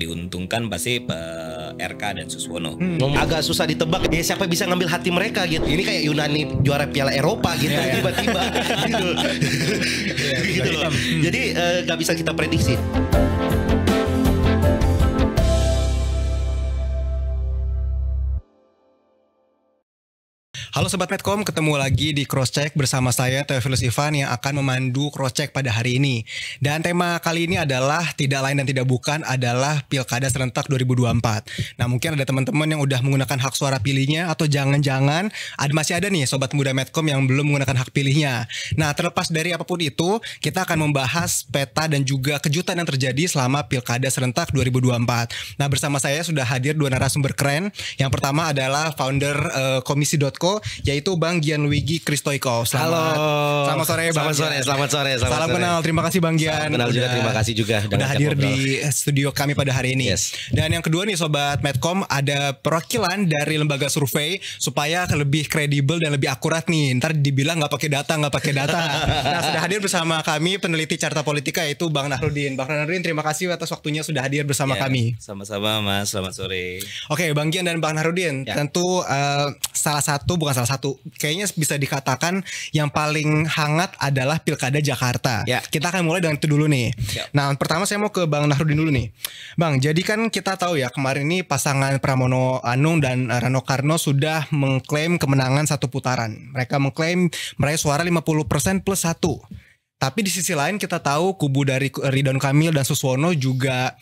diuntungkan pasti RK dan Suswono. Agak susah ditebak ya siapa bisa ngambil hati mereka gitu. Ini kayak Yunani juara Piala Eropa gitu tiba-tiba gitu. Gitu loh. Jadi nggak bisa kita prediksi. Halo Sobat Medcom, ketemu lagi di Crosscheck bersama saya Theophilus Ivan yang akan memandu Crosscheck pada hari ini. Dan tema kali ini adalah tidak lain dan tidak bukan adalah Pilkada Serentak 2024. Nah mungkin ada teman-teman yang udah menggunakan hak suara pilihnya atau jangan-jangan masih ada nih Sobat Muda Medcom yang belum menggunakan hak pilihnya. Nah terlepas dari apapun itu, kita akan membahas peta dan juga kejutan yang terjadi selama Pilkada Serentak 2024. Nah bersama saya sudah hadir dua narasumber keren. Yang pertama adalah founder Komisi.co, yaitu Bang Gianluigi Kristoikov. Selamat sore Bang. Selamat sore. Salam kenal, terima kasih Bang Gian. Salam kenal juga, terima kasih juga udah hadir di studio kami pada hari ini. Yes. Dan yang kedua nih Sobat Medcom, ada perwakilan dari lembaga survei supaya lebih kredibel dan lebih akurat nih. Ntar dibilang nggak pakai data. Nah sudah hadir bersama kami peneliti Carta Politika yaitu Bang Nahrudin. Bang Nahrudin, terima kasih atas waktunya sudah hadir bersama kami. Sama-sama Mas, selamat sore. Oke, Bang Gian dan Bang Nahrudin, tentu bukan salah satu, kayaknya bisa dikatakan yang paling hangat adalah Pilkada Jakarta. Kita akan mulai dengan itu dulu nih. Nah, pertama saya mau ke Bang Nahrudin dulu nih. Bang, jadi kan kita tahu ya kemarin ini pasangan Pramono Anung dan Rano Karno sudah mengklaim kemenangan satu putaran. Mereka mengklaim meraih suara 50% plus 1. Tapi di sisi lain kita tahu kubu dari Ridwan Kamil dan Suswono juga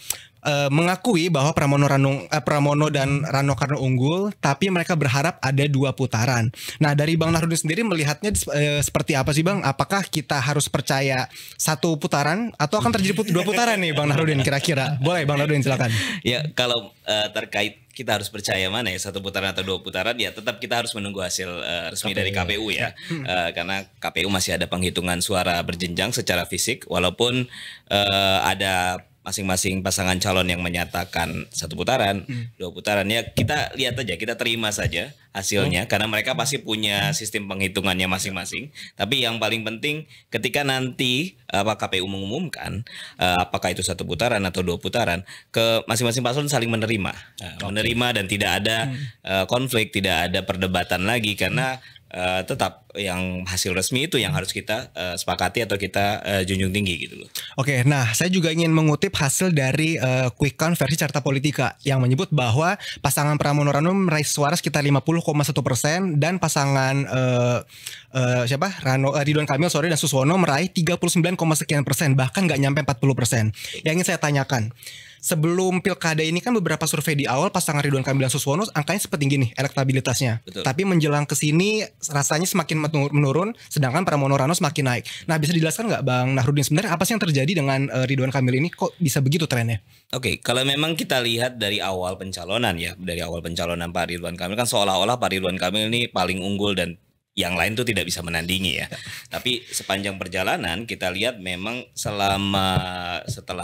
mengakui bahwa Pramono dan Rano Karno unggul, tapi mereka berharap ada 2 putaran. Nah dari Bang Nahrudin sendiri melihatnya seperti apa sih Bang? Apakah kita harus percaya 1 putaran atau akan terjadi 2 putaran nih Bang Nahrudin kira-kira? Boleh Bang Nahrudin silakan. Ya kalau terkait kita harus percaya mana ya 1 putaran atau 2 putaran, ya tetap kita harus menunggu hasil resmi dari KPU ya. Karena KPU masih ada penghitungan suara berjenjang secara fisik, walaupun ada masing-masing pasangan calon yang menyatakan 1 putaran, 2 putaran, ya kita lihat aja, kita terima saja hasilnya karena mereka pasti punya sistem penghitungannya masing-masing. Tapi yang paling penting ketika nanti KPU mengumumkan apakah itu 1 putaran atau 2 putaran, ke masing-masing paslon saling menerima, dan tidak ada konflik, tidak ada perdebatan lagi karena tetap yang hasil resmi itu yang harus kita sepakati atau kita junjung tinggi gitu loh. Oke, nah saya juga ingin mengutip hasil dari quick count versi Carta Politika yang menyebut bahwa pasangan Pramono Rano meraih suara sekitar 50,1% dan pasangan Ridwan Kamil dan Suswono meraih 39, sekian persen, bahkan nggak nyampe 40%. Yang ingin saya tanyakan, sebelum Pilkada ini kan beberapa survei di awal pasangan Ridwan Kamil dan Suswono angkanya seperti gini elektabilitasnya. Betul. Tapi menjelang ke sini rasanya semakin menurun, sedangkan Pramono Rano semakin naik. Nah bisa dijelaskan nggak Bang Nahrudin sebenarnya apa sih yang terjadi dengan Ridwan Kamil ini, kok bisa begitu trennya? Oke, kalau memang kita lihat dari awal pencalonan Pak Ridwan Kamil kan seolah-olah Pak Ridwan Kamil ini paling unggul dan yang lain tuh tidak bisa menandingi ya. Tapi sepanjang perjalanan kita lihat memang setelah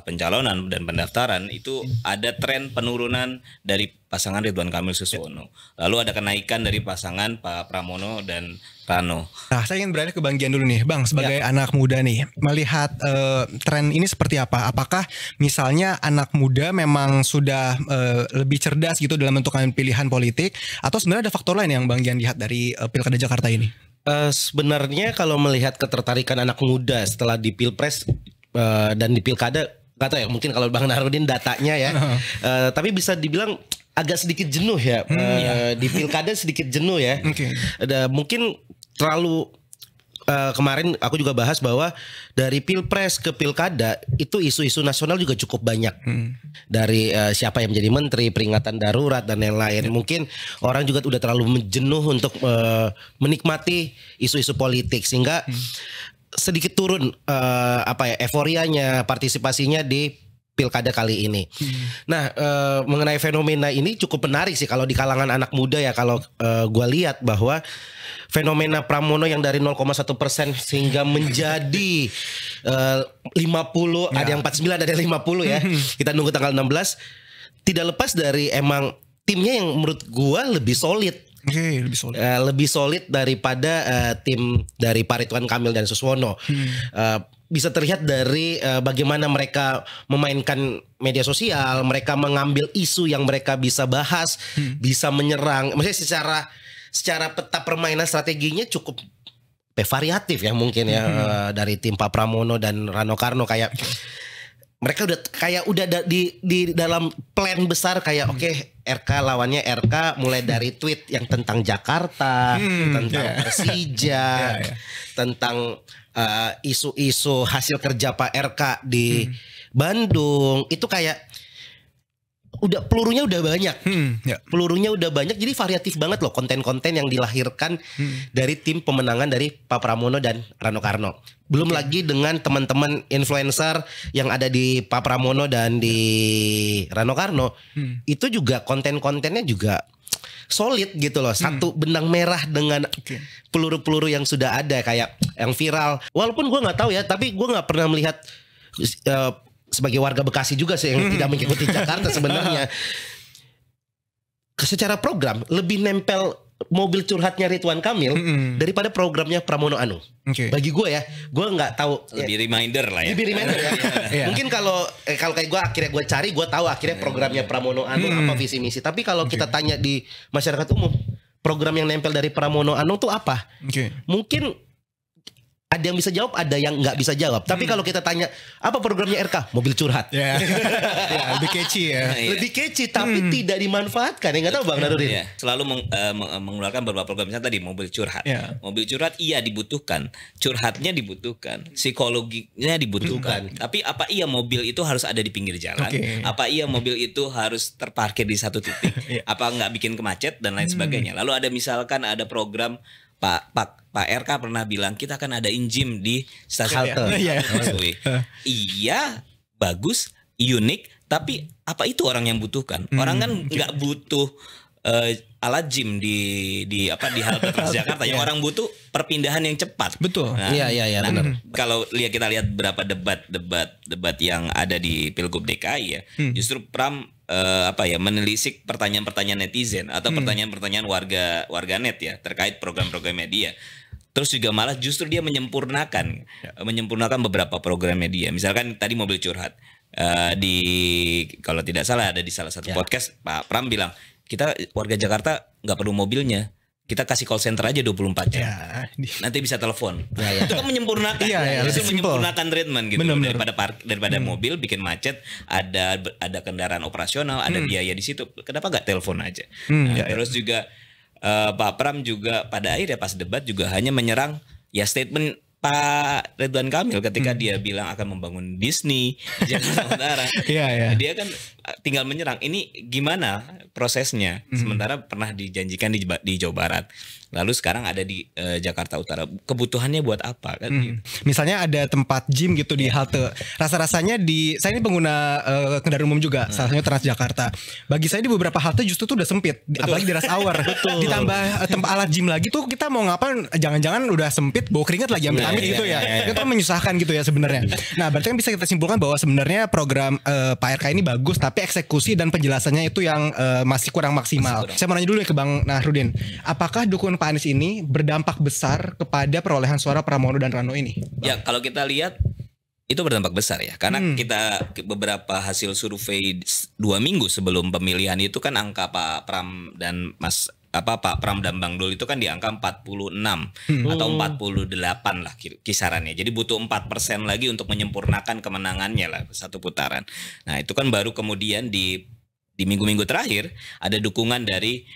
pencalonan dan pendaftaran itu ada tren penurunan dari pasangan Ridwan Kamil Suswono. Lalu ada kenaikan dari pasangan Pak Pramono dan Rano. Nah, saya ingin beralih ke Bang Gian dulu nih, Bang, sebagai anak muda nih, melihat tren ini seperti apa? Apakah misalnya anak muda memang sudah lebih cerdas gitu dalam menentukan pilihan politik, atau sebenarnya ada faktor lain yang Bang Gian lihat dari Pilkada Jakarta ini? Sebenarnya kalau melihat ketertarikan anak muda setelah di Pilpres dan di Pilkada, nggak tahu ya, mungkin kalau Bang Nahrudin datanya ya, tapi bisa dibilang agak sedikit jenuh ya, di Pilkada sedikit jenuh ya. Mungkin terlalu kemarin aku juga bahas bahwa dari Pilpres ke Pilkada itu isu-isu nasional juga cukup banyak. Dari siapa yang menjadi menteri, peringatan darurat dan lain-lain. Mungkin orang juga udah terlalu jenuh untuk menikmati isu-isu politik sehingga sedikit turun euforianya, partisipasinya di Pilkada kali ini. Nah, mengenai fenomena ini cukup menarik sih kalau di kalangan anak muda ya. Kalau gue lihat bahwa fenomena Pramono yang dari 0,1% sehingga menjadi 50, ada yang 49, ada yang 50 ya. Kita nunggu tanggal 16. Tidak lepas dari emang timnya yang menurut gue lebih solid. Lebih solid daripada tim dari Pak Ridwan Kamil dan Suswono. bisa terlihat dari bagaimana mereka memainkan media sosial, mereka mengambil isu yang mereka bisa bahas, bisa menyerang. Maksudnya secara peta permainan strateginya cukup variatif ya mungkin ya, dari tim Pak Pramono dan Rano Karno. Kayak mereka udah di dalam plan besar kayak oke, RK lawannya RK, mulai dari tweet yang tentang Jakarta, tentang Persija, tentang isu-isu hasil kerja Pak RK di Bandung. Itu kayak pelurunya udah banyak. Pelurunya udah banyak, jadi variatif banget loh konten-konten yang dilahirkan dari tim pemenangan dari Pak Pramono dan Rano Karno. Belum lagi dengan teman-teman influencer yang ada di Pak Pramono dan di Rano Karno. Itu juga konten-kontennya juga solid gitu loh. Satu benang merah dengan peluru-peluru yang sudah ada kayak yang viral. Walaupun gue nggak tahu ya, tapi gue nggak pernah melihat sebagai warga Bekasi juga sih yang tidak mengikuti Jakarta sebenarnya. Secara program lebih nempel mobil curhatnya Ridwan Kamil daripada programnya Pramono Anung. Bagi gue ya, gue nggak tahu. Lebih reminder lah ya. Lebih reminder ya. Mungkin kalau kayak gue akhirnya gue cari, gue tahu akhirnya programnya Pramono Anung apa visi misi. Tapi kalau kita tanya di masyarakat umum, program yang nempel dari Pramono Anung tuh apa? Mungkin ada yang bisa jawab, ada yang nggak bisa jawab. Tapi kalau kita tanya apa programnya RK, mobil curhat. Lebih catchy ya. Lebih catchy, tapi tidak dimanfaatkan. Nggak tahu Bang Narudin. Selalu mengeluarkan beberapa program, misalnya tadi mobil curhat. Mobil curhat iya dibutuhkan, curhatnya dibutuhkan, psikologinya dibutuhkan. Tapi apa iya mobil itu harus ada di pinggir jalan? Apa iya mobil itu harus terparkir di satu titik? Apa nggak bikin kemacet dan lain sebagainya? Lalu ada misalkan ada program Pak RK pernah bilang kita akan ada injim di stasiun halte. Iya, bagus, unik, tapi apa itu orang yang butuhkan? Orang kan nggak butuh alat gym di halte Transjakarta. Yang orang butuh perpindahan yang cepat. Betul. Iya, benar. Kalau kita lihat berapa debat yang ada di Pilgub DKI ya, justru Pram menelisik pertanyaan-pertanyaan netizen atau pertanyaan-pertanyaan warga net ya terkait program-program media. Terus juga malah justru dia menyempurnakan beberapa program media. Misalkan tadi mobil curhat kalau tidak salah ada di salah satu podcast Pak Pram bilang kita warga Jakarta nggak perlu mobilnya. Kita kasih call center aja 24 jam. Nanti bisa telepon. Itu kan menyempurnakan. Menyempurnakan treatment gitu. Daripada mobil bikin macet, ada kendaraan operasional, ada biaya di situ. Kenapa nggak telepon aja? Terus juga Pak Pram juga pada akhirnya pas debat juga hanya menyerang ya statement Pak Ridwan Kamil ketika dia bilang akan membangun Disney di Jakarta Utara. Dia kan tinggal menyerang. Ini gimana prosesnya? Sementara pernah dijanjikan di Jawa Barat. Lalu sekarang ada di Jakarta Utara. Kebutuhannya buat apa kan? Misalnya ada tempat gym gitu di halte. Rasa-rasanya saya ini pengguna kendaraan umum juga, salah satunya Transjakarta. Bagi saya di beberapa halte justru tuh udah sempit, apalagi di rush hour. Ditambah tempat alat gym lagi tuh kita mau ngapain? Jangan-jangan udah sempit, bau keringat lagi amit-amit gitu ya. Itu kan menyusahkan gitu ya sebenarnya. Nah, berarti kan bisa kita simpulkan bahwa sebenarnya program Pak RK ini bagus, tapi eksekusi dan penjelasannya itu yang masih kurang maksimal. Saya mau nanya dulu ya ke Bang Nahrudin. Apakah dukungan Pak Anies ini berdampak besar kepada perolehan suara Pramono dan Rano ini? Ya, kalau kita lihat itu berdampak besar ya. Karena kita beberapa hasil survei 2 minggu sebelum pemilihan itu kan angka Pak Pram dan Pak Pram dan Bang Dul itu kan di angka 46 atau 48 lah kisarannya. Jadi butuh 4% lagi untuk menyempurnakan kemenangannya lah satu putaran. Nah, itu kan baru kemudian di minggu-minggu terakhir ada dukungan dari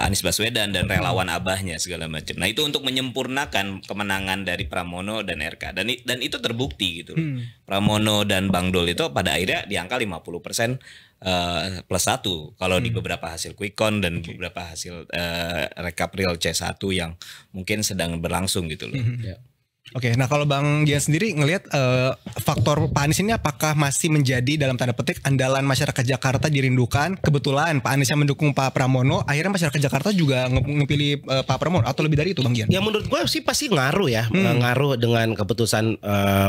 Anies Baswedan dan relawan abahnya segala macam. Nah, itu untuk menyempurnakan kemenangan dari Pramono dan RK dan itu terbukti gitu. Pramono dan Bang Dul itu pada akhirnya di angka 50% plus 1 kalau di beberapa hasil quick count dan beberapa hasil rekap real C1 yang mungkin sedang berlangsung gitu loh. Oke, nah kalau Bang Gian sendiri ngelihat faktor Pak Anies ini apakah masih menjadi dalam tanda petik andalan masyarakat Jakarta dirindukan? Kebetulan Pak Anies yang mendukung Pak Pramono, akhirnya masyarakat Jakarta juga ngepilih Pak Pramono atau lebih dari itu Bang Gian? Ya menurut gue sih pasti ngaruh ya, ngaruh dengan keputusan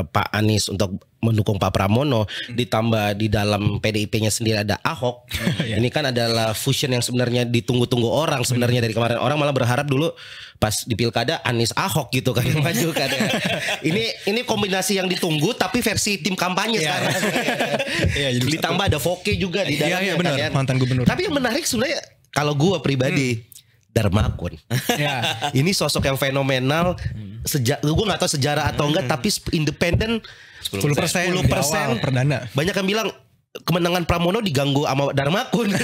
Pak Anies untuk mendukung Pak Pramono, ditambah di dalam PDIP-nya sendiri ada Ahok. Ini kan adalah fusion yang sebenarnya ditunggu-tunggu orang sebenarnya dari kemarin. Orang malah berharap dulu pas di pilkada Anies Ahok gitu kan yang maju kan. Ini kombinasi yang ditunggu tapi versi tim kampanye sekarang. Ditambah ada Foke juga di dalamnya. Iya benar, mantan gubernur. Tapi yang menarik sebenarnya kalau gua pribadi Darmakun. Ini sosok yang fenomenal. Gue nggak tahu sejarah atau enggak, tapi independen 10% perdana. Banyak yang bilang kemenangan Pramono diganggu sama Darmakun.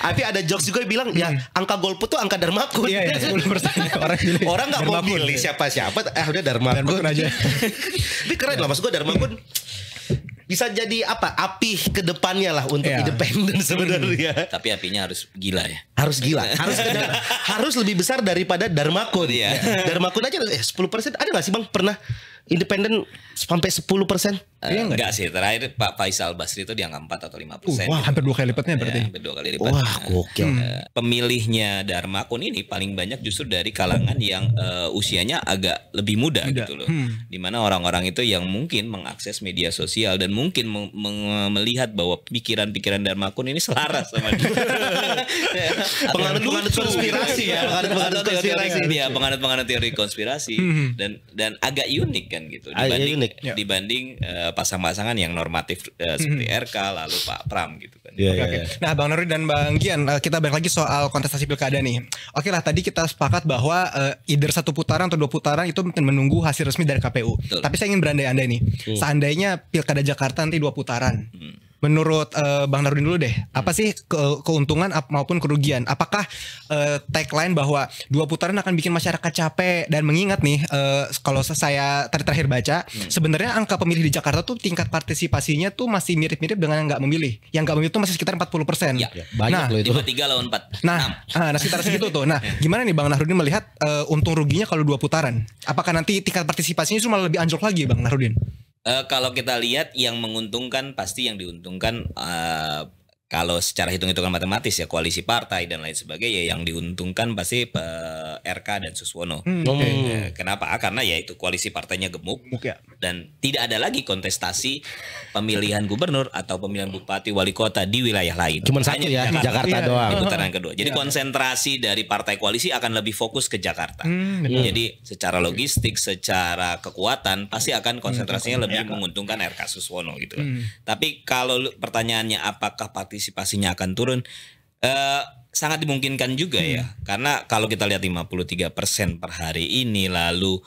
Tapi ada jokes juga yang bilang ya angka golput tuh angka Darmakun. Iya 10% orang nggak mau milih siapa-siapa. Udah Darmakun aja. Tapi keren lah maksud gue Darmakun. Bisa jadi apa api ke depannya lah untuk independen sebenarnya. Tapi apinya harus gila ya. Harus gila. Harus lebih besar daripada Darmakun. Darmakun aja 10%. Ada gak sih Bang pernah independen sampai 10%? Enggak sih. Terakhir Pak Faisal Basri itu di angka 4 atau 5%. Wah, hampir 2 kali lipatnya berarti. Hampir 2 kali lipat. Wah, gokil. Pemilihnya Darmakun ini paling banyak justru dari kalangan yang usianya agak lebih muda gitu loh. Dimana orang-orang itu yang mungkin mengakses media sosial dan mungkin melihat bahwa pikiran-pikiran Darmakun ini selaras sama dia. Penganut konspirasi ya. Penganut teori konspirasi dan agak unik kan gitu dibanding pasang-pasangan yang normatif seperti RK lalu Pak Pram gitu kan. Nah Bang Nurudin dan Bang Gian, kita balik lagi soal kontestasi pilkada nih. Oke lah, tadi kita sepakat bahwa either 1 putaran atau 2 putaran itu menunggu hasil resmi dari KPU. Betul. Tapi saya ingin berandai-andai nih. Seandainya pilkada Jakarta nanti 2 putaran. Menurut Bang Nurudin dulu deh, apa sih keuntungan maupun kerugian? Apakah tagline bahwa 2 putaran akan bikin masyarakat capek? Dan mengingat nih, kalau saya terakhir baca, sebenarnya angka pemilih di Jakarta tuh tingkat partisipasinya tuh masih mirip-mirip dengan yang nggak memilih. Yang nggak memilih tuh masih sekitar 40%. Ya, banyak loh itu. 53 lawan 4. Nah sekitar segitu tuh. Nah, gimana nih Bang Nurudin melihat untung ruginya kalau 2 putaran? Apakah nanti tingkat partisipasinya cuma lebih anjlok lagi Bang Nurudin? Kalau kita lihat yang menguntungkan pasti yang diuntungkan kalau secara hitung-hitungan matematis ya koalisi partai dan lain sebagainya yang diuntungkan pasti RK dan Suswono. Kenapa? Karena ya itu koalisi partainya gemuk dan tidak ada lagi kontestasi pemilihan gubernur atau pemilihan bupati wali kota di wilayah lain. Cuma satu ya, Jakarta doang. Di putaran kedua. Jadi konsentrasi dari partai koalisi akan lebih fokus ke Jakarta. Jadi secara logistik, secara kekuatan pasti akan konsentrasinya lebih menguntungkan RK Suswono gitu. Tapi kalau pertanyaannya apakah partisipasinya akan turun, sangat dimungkinkan juga ya, karena kalau kita lihat 53% per hari ini, lalu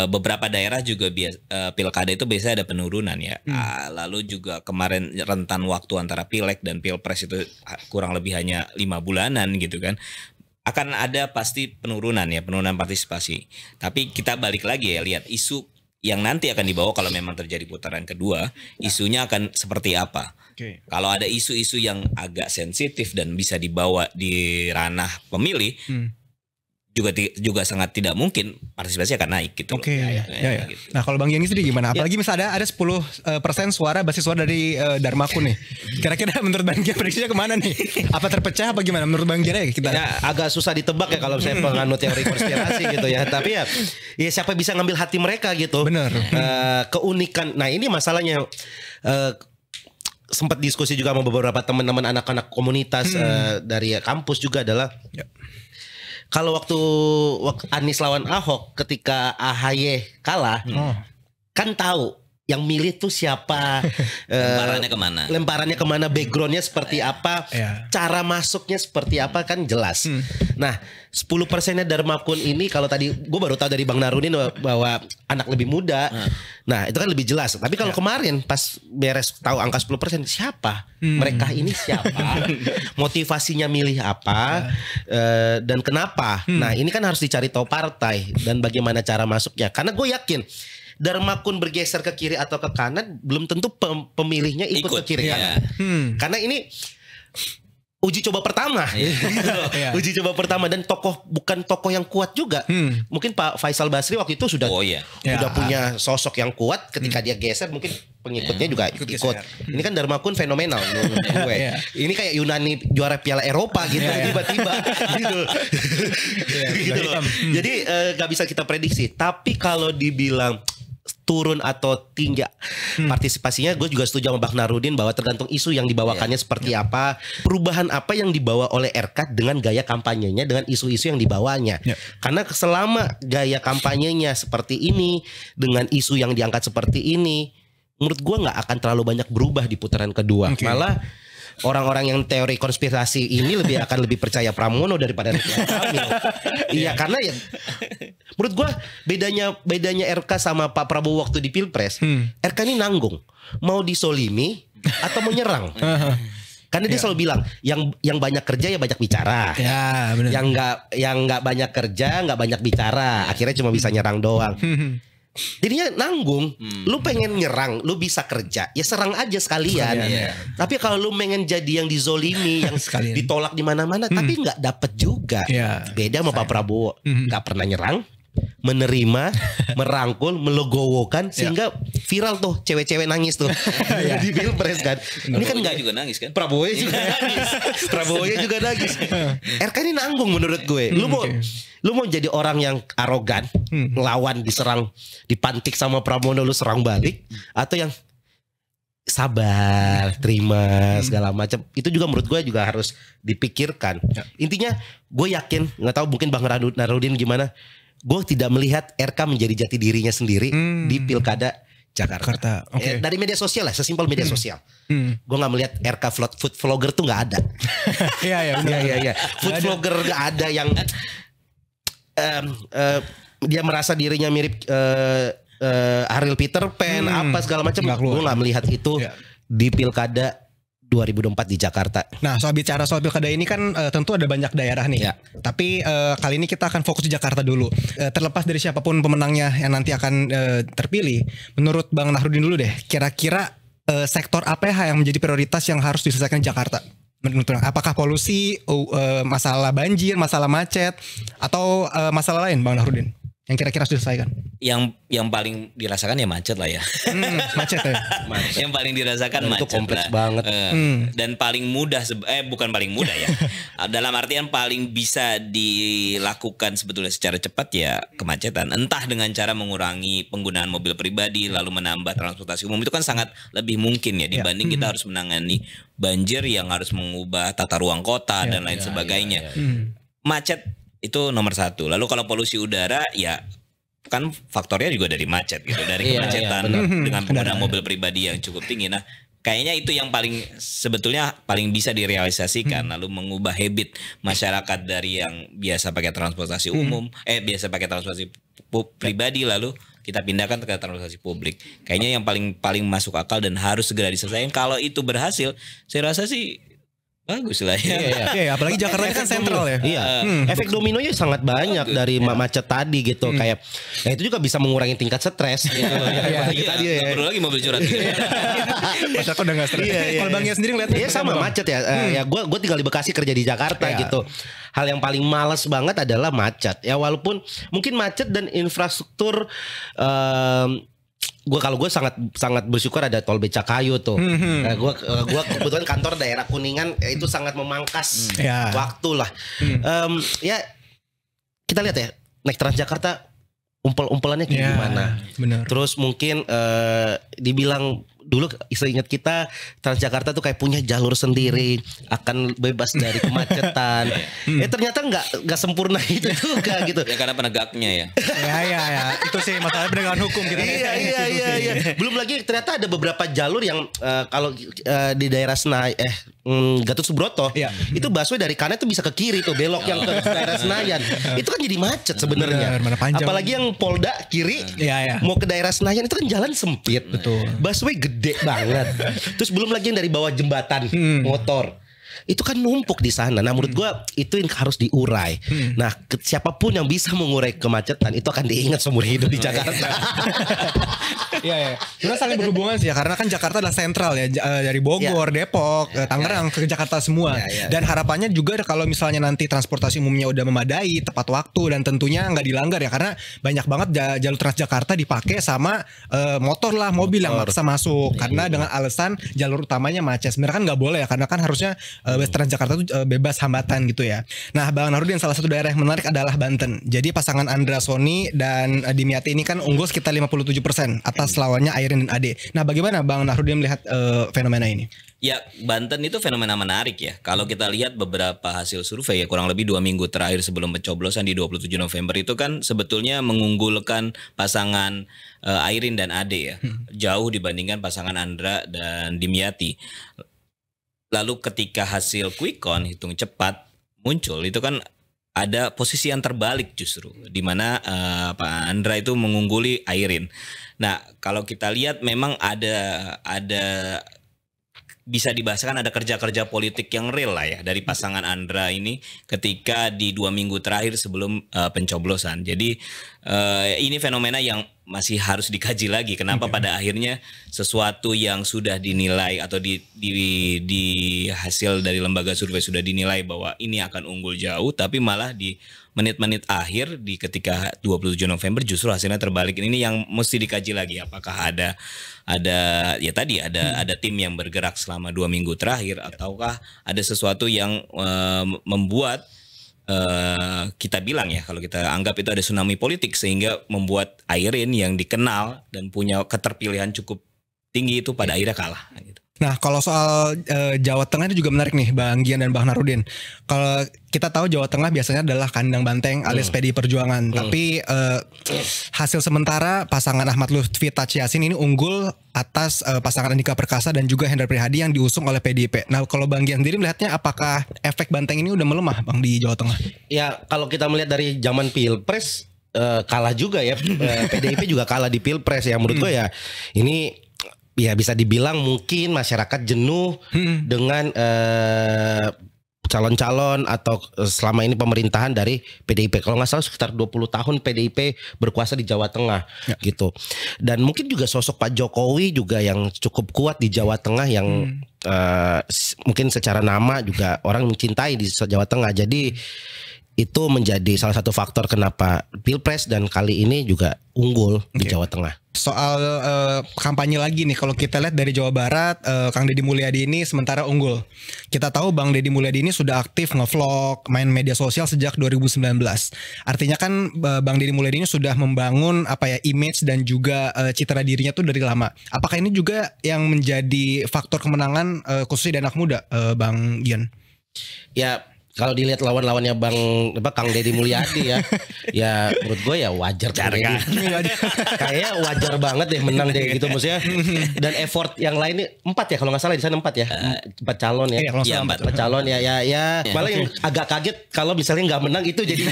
beberapa daerah juga pilkada itu biasanya ada penurunan ya, lalu juga kemarin rentan waktu antara pileg dan pilpres itu kurang lebih hanya 5 bulanan gitu kan, akan ada pasti penurunan ya, penurunan partisipasi. Tapi kita balik lagi ya, lihat isu yang nanti akan dibawa kalau memang terjadi putaran kedua, isunya akan seperti apa. Kalau ada isu-isu yang agak sensitif dan bisa dibawa di ranah pemilih, juga sangat tidak mungkin partisipasi akan naik gitu. Gitu. Nah kalau Bang Gianni sendiri gimana? Apalagi misalnya ada 10% suara basis suara dari Darmakun nih. Kira-kira menurut Bang Gian prediksinya kemana nih? Apa terpecah apa gimana? Menurut Bang Gian ya kita agak susah ditebak ya kalau saya penganut teori konspirasi gitu ya. Tapi ya siapa bisa ngambil hati mereka gitu. Benar. Keunikan. Nah ini masalahnya. Sempat diskusi juga sama beberapa teman-teman anak-anak komunitas dari kampus juga adalah kalau waktu Anies lawan Ahok ketika AHY kalah kan tahu yang milih tuh siapa, lemparannya kemana, backgroundnya seperti apa, cara masuknya seperti apa kan jelas. Nah 10%-nya Darmakun ini kalau tadi gue baru tahu dari Bang Nurudin bahwa anak lebih muda, nah itu kan lebih jelas. Tapi kalau kemarin pas beres tahu angka 10% siapa, mereka ini siapa, motivasinya milih apa, dan kenapa. Nah ini kan harus dicari tahu partai dan bagaimana cara masuknya. Karena gue yakin Darmakun bergeser ke kiri atau ke kanan belum tentu pemilihnya ikut ke kiri kanan. Karena ini uji coba pertama. Uji coba pertama dan bukan tokoh yang kuat juga. Mungkin Pak Faisal Basri waktu itu sudah punya sosok yang kuat, ketika dia geser mungkin pengikutnya juga ikut. Ini kan Darmakun fenomenal menurut gue. Ini kayak Yunani juara Piala Eropa gitu tiba-tiba gitu. Gitu loh. Jadi gak bisa kita prediksi. Tapi kalau dibilang turun atau tinggi partisipasinya, gue juga setuju sama Bang Narudin bahwa tergantung isu yang dibawakannya seperti apa, perubahan apa yang dibawa oleh RK dengan gaya kampanyenya, dengan isu-isu yang dibawanya. Karena selama gaya kampanyenya seperti ini dengan isu yang diangkat seperti ini, menurut gue nggak akan terlalu banyak berubah di putaran kedua. Malah orang-orang yang teori konspirasi ini akan lebih percaya Pramono daripada Ridwan Kamil. Iya, karena ya menurut gua bedanya RK sama Pak Prabowo waktu di Pilpres, RK ini nanggung mau disolimi atau mau nyerang. Karena dia selalu bilang yang banyak kerja ya banyak bicara. Ya, benar. Yang nggak banyak kerja nggak banyak bicara. Akhirnya cuma bisa nyerang doang. Jadinya nanggung. Lu pengen nyerang, lu bisa kerja, ya serang aja sekalian. Tapi kalau lu pengen jadi yang dizolimi, yang ditolak di mana-mana, tapi nggak dapet juga. Beda sama Pak Prabowo, nggak pernah nyerang, menerima, merangkul, melegowokan, sehingga viral tuh cewek-cewek nangis tuh di Pilpres kan. Ini kan nggak juga nangis kan? Prabowo juga nangis. Prabowo juga nangis. RK ini nanggung menurut gue. Lu mau jadi orang yang arogan, ngelawan, diserang, dipantik sama Pramono, lu serang balik, atau yang sabar, terima segala macam. Itu juga menurut gue juga harus dipikirkan. Intinya gue yakin, nggak tahu mungkin Bang Narudin gimana, gue tidak melihat RK menjadi jati dirinya sendiri di Pilkada Jakarta. Dari media sosial lah, sesimpel media sosial. Gue nggak melihat RK food vlogger tuh nggak ada. Iya. Food vlogger nggak ada yang dia merasa dirinya mirip Ariel Peter Pan apa segala macam. Gue nggak melihat itu di Pilkada 2024 di Jakarta. Nah, bicara soal pilkada ini kan tentu ada banyak daerah nih. Tapi kali ini kita akan fokus di Jakarta dulu. Terlepas dari siapapun pemenangnya yang nanti akan terpilih, menurut Bang Nahrudin dulu deh, kira-kira sektor apa yang menjadi prioritas yang harus diselesaikan di Jakarta? Menurut apakah polusi, masalah banjir, masalah macet, atau masalah lain, Bang Nahrudin, yang kira-kira harus diselesaikan? Yang paling dirasakan ya macet lah ya. Macet ya. Yang paling dirasakan macet. Itu kompleks lah. banget. Dan paling mudah bukan paling mudah ya. Dalam artian paling bisa dilakukan sebetulnya secara cepat ya kemacetan. Entah dengan cara mengurangi penggunaan mobil pribadi lalu menambah transportasi umum, itu kan sangat lebih mungkin ya dibanding kita harus menangani banjir yang harus mengubah tata ruang kota dan lain sebagainya. Macet itu nomor satu. Lalu kalau polusi udara ya kan faktornya juga dari macet gitu, dari kemacetan dengan penggunaan mobil pribadi yang cukup tinggi. Nah, kayaknya itu yang sebetulnya paling bisa direalisasikan, lalu mengubah habit masyarakat dari yang biasa pakai transportasi umum, biasa pakai transportasi pribadi lalu kita pindahkan ke transportasi publik. Kayaknya yang paling masuk akal dan harus segera diselesaikan. Kalau itu berhasil, saya rasa sih bagus lah ya. Iya, apalagi Jakarta kan sentral ya. Efek dominonya sangat banyak dari macet tadi gitu. Kayak itu juga bisa mengurangi tingkat stres gitu. Gak perlu lagi mobil curhat gitu. Masyarakat udah gak stres. Kalau Bangnya sendiri ngeliatnya sama macet ya. Ya gue tinggal di Bekasi, kerja di Jakarta gitu. Hal yang paling males banget adalah macet. Ya walaupun mungkin macet dan infrastruktur gue sangat bersyukur ada tol Becakayu tuh. Gue kebetulan kantor daerah Kuningan, itu sangat memangkas waktu lah. Ya kita lihat ya, naik Transjakarta umpel-umpelannya kayak gimana. Bener. Terus mungkin dibilang dulu seingat kita Transjakarta tuh kayak punya jalur sendiri, akan bebas dari kemacetan. Ternyata nggak sempurna itu juga gitu. Ya karena penegaknya ya. Ya. Itu sih masalah penegakan hukum kita. Iya. Belum lagi ternyata ada beberapa jalur yang kalau di daerah Gatot Subroto itu busway dari kanan tuh bisa ke kiri tuh, belok yang ke daerah Senayan. Itu kan jadi macet sebenarnya. Apalagi yang Polda kiri mau ke daerah Senayan itu kan jalan sempit. Betul. Busway gede banget. Terus belum lagi yang dari bawah jembatan motor. Itu kan numpuk di sana. Nah, menurut gua itu yang harus diurai. Nah, siapapun yang bisa mengurai kemacetan itu akan diingat seumur hidup di Jakarta. Iya. Sudah saling berhubungan sih ya, karena kan Jakarta adalah sentral ya, dari Bogor, Depok, Tangerang ke Jakarta semua. Dan harapannya juga kalau misalnya nanti transportasi umumnya udah memadai, tepat waktu dan tentunya nggak dilanggar ya, karena banyak banget jalur Transjakarta dipakai sama motor lah, mobil yang maksa masuk karena dengan alasan jalur utamanya macet. Sebenarnya kan nggak boleh ya, karena kan harusnya bus Transjakarta itu bebas hambatan gitu ya. Nah, Bang Nahrudin, salah satu daerah yang menarik adalah Banten. Jadi pasangan Andra Sony dan Dimyati ini kan unggul sekitar 57% atas lawannya Airin dan Ade. Nah, bagaimana Bang Nahrudin melihat fenomena ini? Ya, Banten itu fenomena menarik ya. Kalau kita lihat beberapa hasil survei ya, kurang lebih 2 minggu terakhir sebelum pencoblosan di 27 November itu kan sebetulnya mengunggulkan pasangan Airin dan Ade ya. Jauh dibandingkan pasangan Andra dan Dimyati. Lalu ketika hasil quick count hitung cepat muncul, itu kan ada posisi yang terbalik justru, di mana Pak Andra itu mengungguli Airin. Nah, kalau kita lihat memang ada bisa dibahasakan ada kerja-kerja politik yang real lah ya dari pasangan Andra ini ketika di 2 minggu terakhir sebelum pencoblosan. Jadi ini fenomena yang masih harus dikaji lagi. Kenapa pada akhirnya sesuatu yang sudah dinilai atau di hasil dari lembaga survei sudah dinilai bahwa ini akan unggul jauh, tapi malah di menit-menit akhir di ketika 27 November justru hasilnya terbalik. Ini yang mesti dikaji lagi. Apakah ada ya tadi ada tim yang bergerak selama 2 minggu terakhir, ataukah ada sesuatu yang membuat kita bilang ya, kalau kita anggap itu ada tsunami politik sehingga membuat Airin yang dikenal dan punya keterpilihan cukup tinggi itu pada akhirnya kalah gitu. Nah, kalau soal Jawa Tengah itu juga menarik nih Bang Gian dan Bang Nahrudin. Kalau kita tahu Jawa Tengah biasanya adalah kandang banteng alias PDI Perjuangan. Tapi hasil sementara pasangan Ahmad Lutfi Taci Yassin ini unggul atas pasangan Andika Perkasa dan juga Hendra Prihadi yang diusung oleh PDIP. Nah, kalau Bang Gian sendiri melihatnya apakah efek banteng ini udah melemah Bang di Jawa Tengah? Ya, kalau kita melihat dari zaman Pilpres kalah juga ya. PDIP juga kalah di Pilpres ya. Menurut gue ya ini ya bisa dibilang mungkin masyarakat jenuh dengan calon-calon atau selama ini pemerintahan dari PDIP. Kalau nggak salah sekitar 20 tahun PDIP berkuasa di Jawa Tengah gitu. Dan mungkin juga sosok Pak Jokowi juga yang cukup kuat di Jawa Tengah yang mungkin secara nama juga orang mencintai di Jawa Tengah. Jadi itu menjadi salah satu faktor kenapa Pilpres dan kali ini juga unggul di Jawa Tengah. Soal kampanye lagi nih, kalau kita lihat dari Jawa Barat, Kang Deddy Mulyadi ini sementara unggul. Kita tahu Bang Deddy Mulyadi ini sudah aktif ngevlog, main media sosial sejak 2019. Artinya kan Bang Deddy Mulyadi ini sudah membangun image dan juga citra dirinya tuh dari lama. Apakah ini juga yang menjadi faktor kemenangan khususnya di anak muda, Bang Gian? Ya, kalau dilihat lawan-lawannya Kang Deddy Mulyadi ya, ya menurut gue ya wajar kan. Kayaknya wajar banget deh menang deh gitu maksudnya. Dan effort yang lain ini 4 ya kalau nggak salah di sana 4 ya, 4 calon ya. Iya, 4 calon ya. Malah yang agak kaget kalau misalnya nggak menang itu jadi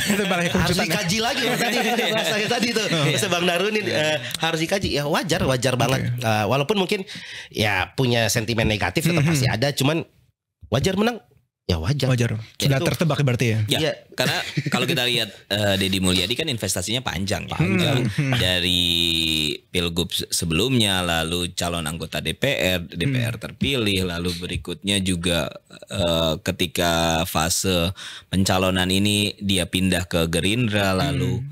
harus dikaji lagi tadi tuh. Bisa Bang Nahrudin harus dikaji ya, wajar banget. Walaupun mungkin ya punya sentimen negatif tetap pasti ada, cuman wajar menang. Ya wajar. Sudah tertebak berarti ya. Ya, karena kalau kita lihat Deddy Mulyadi kan investasinya panjang. Dari pilgub sebelumnya, lalu calon anggota DPR terpilih, lalu berikutnya juga ketika fase pencalonan ini dia pindah ke Gerindra, lalu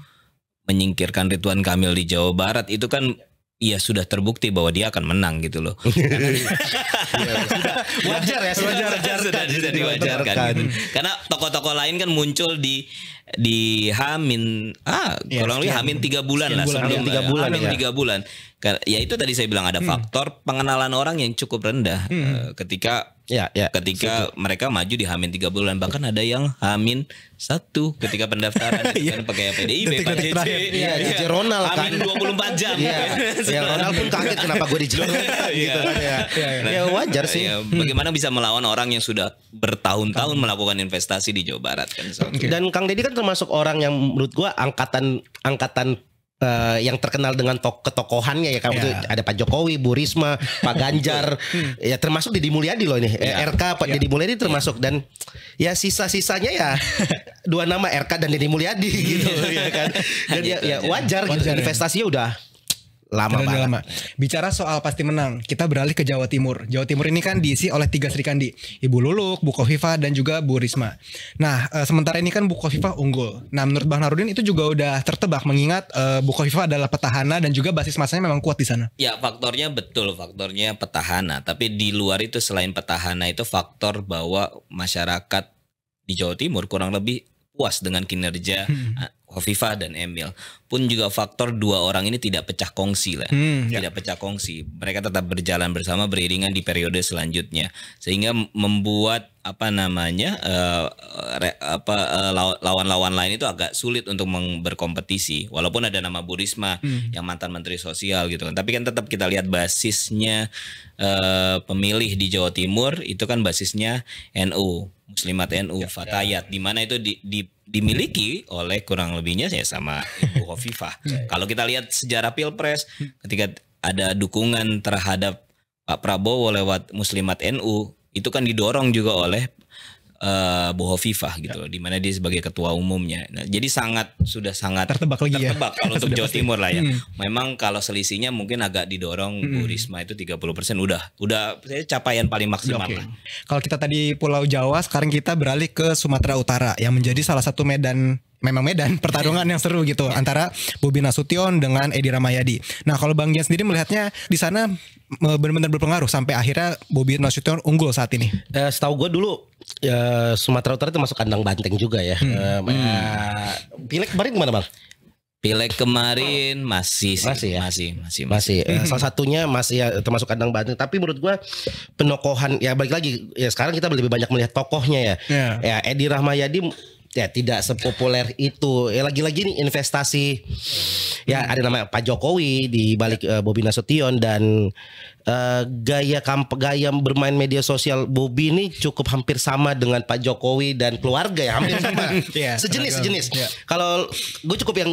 menyingkirkan Ridwan Kamil di Jawa Barat. Itu kan iya sudah terbukti bahwa dia akan menang gitu loh. Wajar ya, sudah diwajarkan gitu. Karena tokoh-tokoh lain kan muncul di Hamin kurang lebih Hamin 3 bulan lah sebelum 3 bulan. Ya itu tadi saya bilang ada faktor pengenalan orang yang cukup rendah ketika mereka maju di Hamin 3 bulan, bahkan ada yang Hamin 1 ketika pendaftaran kan pakai PDIP Pak JJ Ronald kan Hamin 24 jam. Ya Ronald pun kaget kenapa gue dijual gitu kan ya. Ya wajar sih. Bagaimana bisa melawan orang yang sudah bertahun-tahun melakukan investasi di Jawa Barat kan. Dan Kang Deddy kan termasuk orang yang menurut gue angkatan yang terkenal dengan ketokohannya ya, kalau itu ada Pak Jokowi, Bu Risma, Pak Ganjar, ya termasuk Deddy Mulyadi loh ini. RK Pak Deddy Mulyadi termasuk dan ya sisa-sisanya ya 2 nama RK dan Deddy Mulyadi gitu ya kan. Dan ya wajar gitu, investasinya udah lama banget. Bicara soal pasti menang, kita beralih ke Jawa Timur. Jawa Timur ini kan diisi oleh 3 Serikandi, Ibu Luluk, Bu Khofifah dan juga Bu Risma. Nah, sementara ini kan Bu Khofifah unggul. Nah, menurut Bang Narudin itu juga udah tertebak mengingat Bu Khofifah adalah petahana dan juga basis masanya memang kuat di sana. Ya, faktornya betul, faktornya petahana. Tapi di luar itu selain petahana itu faktor bahwa masyarakat di Jawa Timur kurang lebih puas dengan kinerja Khofifah dan Emil. Pun juga faktor 2 orang ini tidak pecah kongsi lah. Tidak pecah kongsi. Mereka tetap berjalan bersama beriringan di periode selanjutnya. Sehingga membuat lawan-lawan lain itu agak sulit untuk berkompetisi. Walaupun ada nama Bu Risma yang mantan Menteri Sosial gitu kan. Tapi kan tetap kita lihat basisnya pemilih di Jawa Timur itu kan basisnya NU. Muslimat NU, Fatayat, di mana itu dimiliki oleh kurang lebihnya ya sama Ibu Khofifah. Kalau kita lihat sejarah Pilpres, ketika ada dukungan terhadap Pak Prabowo lewat Muslimat NU, itu kan didorong juga oleh Bu Khofifah gitu, di mana dia sebagai ketua umumnya. Nah, jadi sudah sangat tertebak lagi tertebak kalau untuk Jawa Timur lah ya. Memang kalau selisihnya mungkin agak didorong Bu Risma itu 30% udah capaian paling maksimal lah. Kalau kita tadi Pulau Jawa, sekarang kita beralih ke Sumatera Utara yang menjadi salah satu medan pertarungan yang seru gitu antara Bobi Nasution dengan Edi Rahmayadi. Nah, kalau Bang Gian sendiri melihatnya di sana benar-benar berpengaruh sampai akhirnya Bobi Nasution unggul saat ini. Setahu gue dulu Sumatera Utara itu masuk kandang banteng juga ya. Pileg kemarin gimana Bang? Pileg kemarin masih. Salah satunya masih ya, termasuk kandang banteng. Tapi menurut gua penokohan ya balik lagi ya sekarang kita lebih banyak melihat tokohnya ya. Ya Edi Rahmayadi ya tidak sepopuler itu. Ya lagi-lagi nih investasi. Ya ada nama Pak Jokowi di balik Bobi Nasution dan gaya bermain media sosial Bobi ini cukup hampir sama dengan Pak Jokowi dan keluarga ya, hampir sama. Sejenis. Kalau gue cukup yang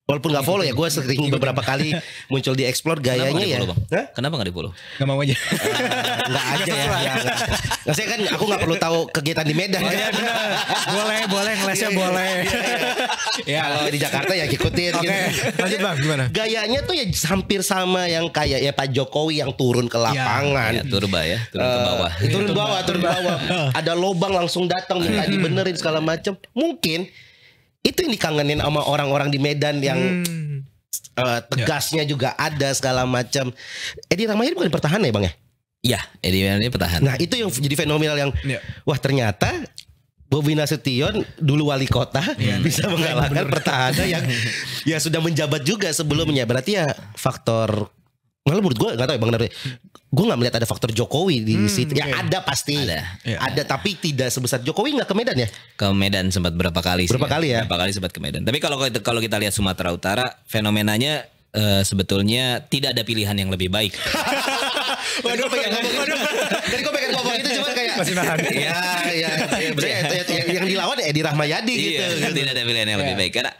walaupun gak follow ya, gue sering beberapa kali muncul di explore gayanya ya. Kenapa gak di follow? Gak mau aja. Gak aja ya. Saya kan aku gak perlu tahu kegiatan di Medan. Boleh ngelesnya boleh. Ya kalau di Jakarta ya ikutin. Oke, lanjut Bang, gimana? Gayanya tuh ya hampir sama yang kayak ya Pak Jokowi yang turun ke lapangan. Ya, turun ke bawah. Turun bawah. Ada lobang langsung datang minta dibenerin segala macam. Mungkin itu yang dikangenin sama orang-orang di Medan yang tegasnya juga ada segala macam. Edi Rahmayadi bukan petahana ya Bang ya? Iya, Edi Rahmayadi petahana. Nah itu yang jadi fenomenal yang wah ternyata Bobi Nasution dulu wali kota bisa mengalahkan petahana yang ya sudah menjabat juga sebelumnya. Berarti ya faktor malah menurut gue gak tau ya Bang Narudin, gue gak melihat ada faktor Jokowi di situ. Ya ada pasti. Ada tapi tidak sebesar Jokowi. Gak ke Medan ya? Ke Medan sempat berapa kali sih. Berapa kali sempat ke Medan. Tapi kalau kita lihat Sumatera Utara, fenomenanya sebetulnya tidak ada pilihan yang lebih baik. Tadi gue pengen ngomong itu cuma kayak masih nahan. Yang dilawan Edi Rahmayadi gitu. Tidak ada pilihan yang lebih baik karena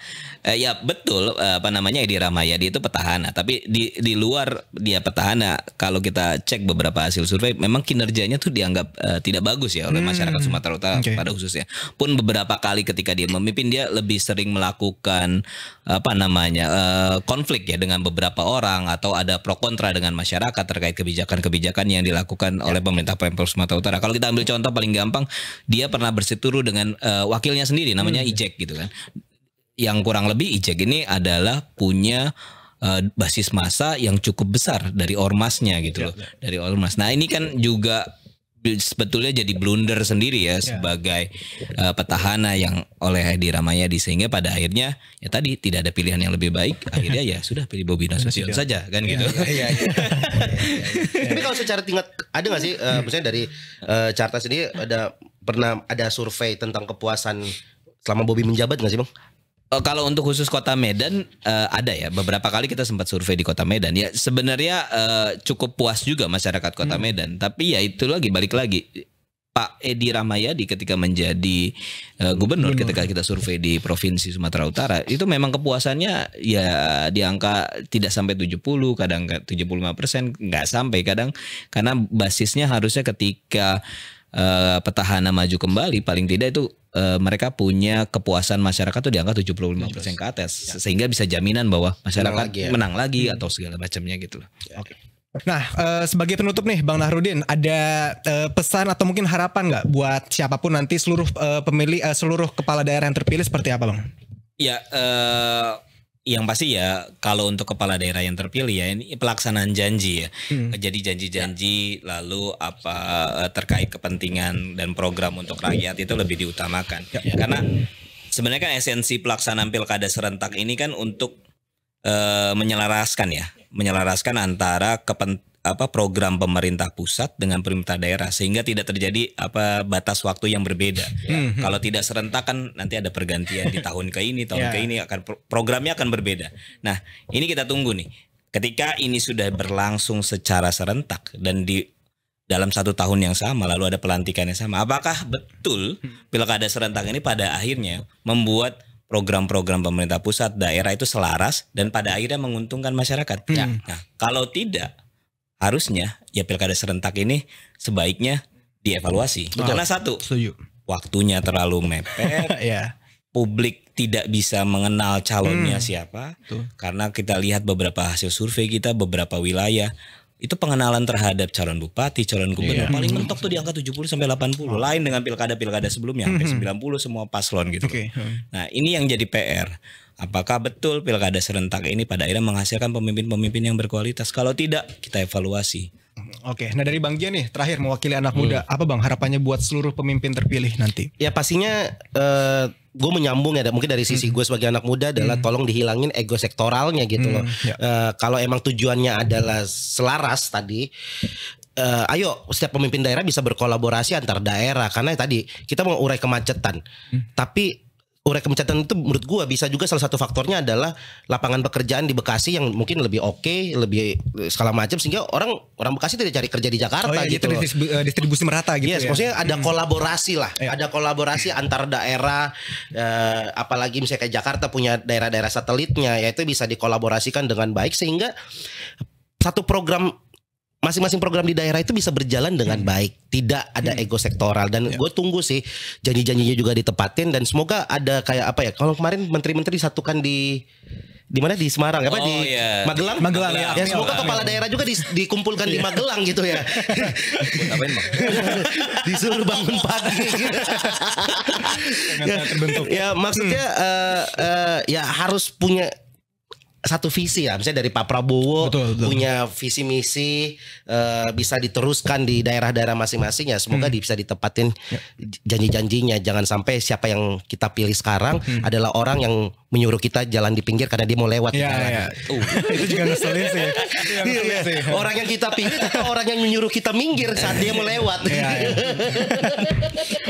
ya betul Edi Rahmayadi itu petahana, tapi di luar dia petahana kalau kita cek beberapa hasil survei memang kinerjanya tuh dianggap tidak bagus ya oleh masyarakat Sumatera Utara pada khususnya. Pun beberapa kali ketika dia memimpin dia lebih sering melakukan konflik ya dengan beberapa orang atau ada pro kontra dengan masyarakat terkait kebijakan-kebijakan yang dilakukan oleh pemerintah Pemprov Sumatera Utara. Kalau kita ambil contoh paling gampang, dia pernah bersiteru dengan wakilnya sendiri namanya Ijek gitu kan. Yang kurang lebih Ijek ini adalah punya basis massa yang cukup besar dari ormasnya gitu loh. Dari ormas. Nah ini kan juga sebetulnya jadi blunder sendiri ya sebagai petahana yang oleh Edi Rahmayadi, sehingga pada akhirnya ya tadi tidak ada pilihan yang lebih baik, akhirnya ya sudah pilih Bobi Nasution saja kan gitu. Tapi kalau secara tingkat ada nggak sih misalnya dari Carta sendiri pernah ada survei tentang kepuasan selama Bobi menjabat nggak sih Bang? Kalau untuk khusus Kota Medan ada ya, beberapa kali kita sempat survei di Kota Medan. Ya sebenarnya cukup puas juga masyarakat Kota Medan. Tapi ya itu balik lagi Pak Edi Rahmayadi ketika menjadi gubernur ketika kita survei di Provinsi Sumatera Utara itu memang kepuasannya ya di angka tidak sampai 70, kadang 75%, nggak sampai kadang, karena basisnya harusnya ketika petahana maju kembali paling tidak itu mereka punya kepuasan masyarakat tuh di angka 75% ke atas, sehingga bisa jaminan bahwa masyarakat menang lagi atau segala macamnya gitu loh. Oke. Nah, sebagai penutup nih Bang Nahrudin, ada pesan atau mungkin harapan nggak buat siapapun nanti seluruh pemilih, seluruh kepala daerah yang terpilih seperti apa, Bang? Ya, yang pasti ya kalau untuk kepala daerah yang terpilih ya ini pelaksanaan janji ya. Jadi janji-janji lalu apa terkait kepentingan dan program untuk rakyat itu lebih diutamakan. Karena sebenarnya kan esensi pelaksanaan pilkada serentak ini kan untuk menyelaraskan antara program pemerintah pusat dengan pemerintah daerah sehingga tidak terjadi batas waktu yang berbeda. Kalau tidak serentak kan nanti ada pergantian di tahun ke ini akan programnya akan berbeda. Nah, ini kita tunggu nih. Ketika ini sudah berlangsung secara serentak dan di dalam 1 tahun yang sama lalu ada pelantikan yang sama, apakah betul pilkada serentak ini pada akhirnya membuat program-program pemerintah pusat daerah itu selaras dan pada akhirnya menguntungkan masyarakat? Nah, kalau tidak, harusnya ya pilkada serentak ini sebaiknya dievaluasi. Karena satu, waktunya terlalu mepet, publik tidak bisa mengenal calonnya siapa. Karena kita lihat beberapa hasil survei kita, beberapa wilayah itu pengenalan terhadap calon bupati, calon gubernur paling mentok tuh di angka 70-80. Lain dengan pilkada-pilkada sebelumnya sampai 90 semua paslon gitu. Nah, ini yang jadi PR. Apakah betul pilkada serentak ini pada akhirnya menghasilkan pemimpin-pemimpin yang berkualitas? Kalau tidak, kita evaluasi. Oke, nah dari Bang Gian nih terakhir mewakili anak muda, apa Bang harapannya buat seluruh pemimpin terpilih nanti? Ya pastinya gue menyambung ya, mungkin dari sisi gue sebagai anak muda adalah tolong dihilangin ego sektoralnya gitu loh. Kalau emang tujuannya adalah selaras tadi, ayo setiap pemimpin daerah bisa berkolaborasi antar daerah karena tadi kita mau urai kemacetan, tapi urai kemacetan itu menurut gua bisa juga salah satu faktornya adalah lapangan pekerjaan di Bekasi yang mungkin lebih lebih segala macam sehingga orang Bekasi tidak cari kerja di Jakarta gitu. Distribusi merata gitu ya. Maksudnya ada kolaborasi lah, ada kolaborasi antar daerah, apalagi misalnya kayak Jakarta punya daerah-daerah satelitnya, yaitu bisa dikolaborasikan dengan baik sehingga satu program masing-masing program di daerah itu bisa berjalan dengan baik, tidak ada ego sektoral dan gue tunggu sih janji-janjinya juga ditepatin dan semoga ada kayak apa ya, kalau kemarin menteri-menteri disatukan di mana di Semarang Magelang ya semoga kepala daerah juga dikumpulkan di Magelang gitu ya. Disuruh bangun pagi ya maksudnya ya harus punya satu visi ya, misalnya dari Pak Prabowo punya visi misi bisa diteruskan di daerah-daerah masing-masing ya, semoga bisa ditepatin janji-janjinya. Jangan sampai siapa yang kita pilih sekarang adalah orang yang menyuruh kita jalan di pinggir karena dia mau lewat. Itu juga ngeselin sih. Orang yang kita pilih itu orang yang menyuruh kita minggir saat dia mau lewat.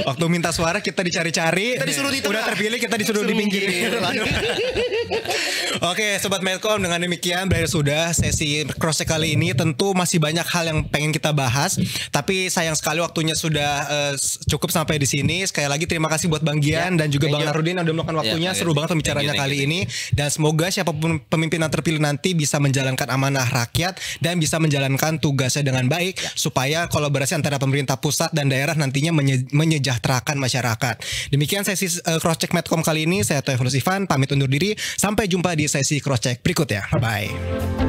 Waktu minta suara kita dicari-cari, kita disuruh di tengah. Udah terpilih kita disuruh di pinggir. Oke, Sobat Medcom, dengan demikian berakhir sudah sesi cross check kali ini. Tentu masih banyak hal yang pengen kita bahas, tapi sayang sekali waktunya sudah cukup sampai di sini. Sekali lagi terima kasih buat Bang Gian dan juga Bang Nahrudin yang udah meluangkan waktunya. Seru banget pembicaranya kali ini. Dan semoga siapapun pemimpin yang terpilih nanti bisa menjalankan amanah rakyat dan bisa menjalankan tugasnya dengan baik supaya kolaborasi antara pemerintah pusat dan daerah nantinya menyejahterakan masyarakat. Demikian sesi cross check Medcom kali ini. Saya Toefulus Ivan pamit undur diri. Sampai jumpa di sesi cross check berikutnya. Bye.